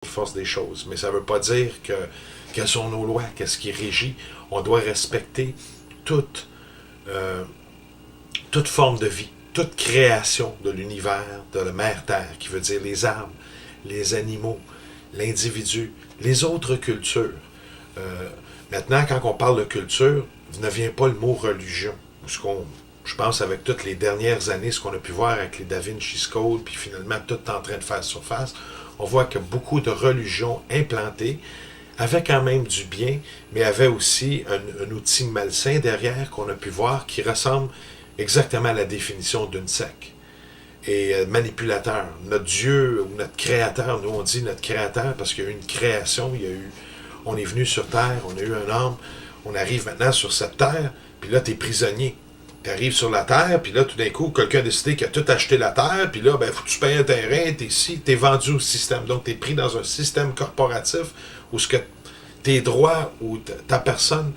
force des choses. Mais ça ne veut pas dire que quelles sont nos lois, qu'est-ce qui régit. On doit respecter toute, toute forme de vie, toute création de l'univers, de la mère-terre, qui veut dire les arbres, les animaux, l'individu, les autres cultures. Maintenant, quand on parle de culture, ne vient pas le mot religion. Je pense avec toutes les dernières années, ce qu'on a pu voir avec les Da Vinci Code, puis finalement tout en train de faire surface, on voit que beaucoup de religions implantées avaient quand même du bien, mais avaient aussi un outil malsain derrière qu'on a pu voir qui ressemble exactement à la définition d'une secte. Et manipulateur. Notre Dieu ou notre Créateur, nous on dit notre Créateur parce qu'il y a eu une création, on est venu sur Terre, on a eu un âme, on arrive maintenant sur cette Terre, puis là tu es prisonnier. Tu arrives sur la Terre, puis là tout d'un coup, quelqu'un a décidé qu'il a tout acheté la Terre, puis là, ben, faut que tu payes un terrain, t'es ici, t'es vendu au système. Donc tu es pris dans un système corporatif où ce que tes droits ou ta personne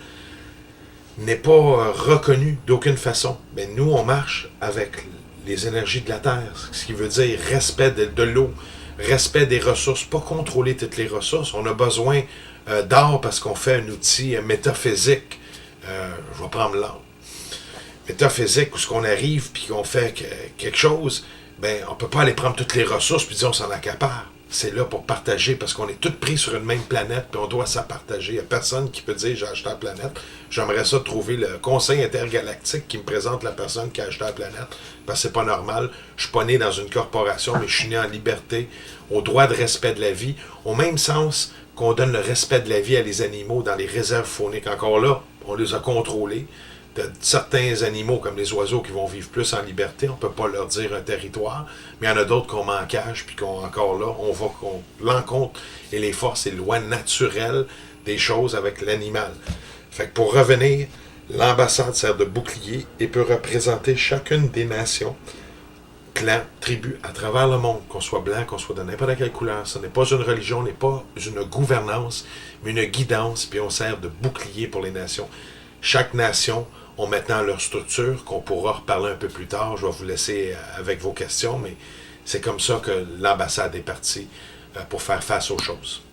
n'est pas reconnu d'aucune façon. Mais nous, on marche avec les énergies de la Terre, ce qui veut dire respect de l'eau, respect des ressources, pas contrôler toutes les ressources. On a besoin d'or parce qu'on fait un outil métaphysique. Je vais prendre l'or. Métaphysique, où ce qu'on arrive puis qu'on fait quelque chose, ben on peut pas aller prendre toutes les ressources puis dire on s'en accapare. C'est là pour partager parce qu'on est tous pris sur une même planète puis on doit ça partager. Il n'y a personne qui peut dire j'ai acheté la planète. J'aimerais ça trouver le conseil intergalactique qui me présente la personne qui a acheté la planète parce que c'est pas normal. Je suis pas né dans une corporation mais je suis né en liberté, au droit de respect de la vie, au même sens qu'on donne le respect de la vie à les animaux dans les réserves fauniques. Encore là, on les a contrôlés. De certains animaux comme les oiseaux qui vont vivre plus en liberté, on ne peut pas leur dire un territoire, mais il y en a d'autres qu'on met en cage, puis encore là, on va contre l'encontre et les forces et les lois naturelles des choses avec l'animal. Fait que pour revenir, l'ambassade sert de bouclier et peut représenter chacune des nations, clans, tribus à travers le monde, qu'on soit blanc, qu'on soit de n'importe quelle couleur. Ce n'est pas une religion, n'est pas une gouvernance, mais une guidance, puis on sert de bouclier pour les nations. Chaque nation ont maintenant leur structure, qu'on pourra reparler un peu plus tard. Je vais vous laisser avec vos questions, mais c'est comme ça que l'ambassade est partie pour faire face aux choses.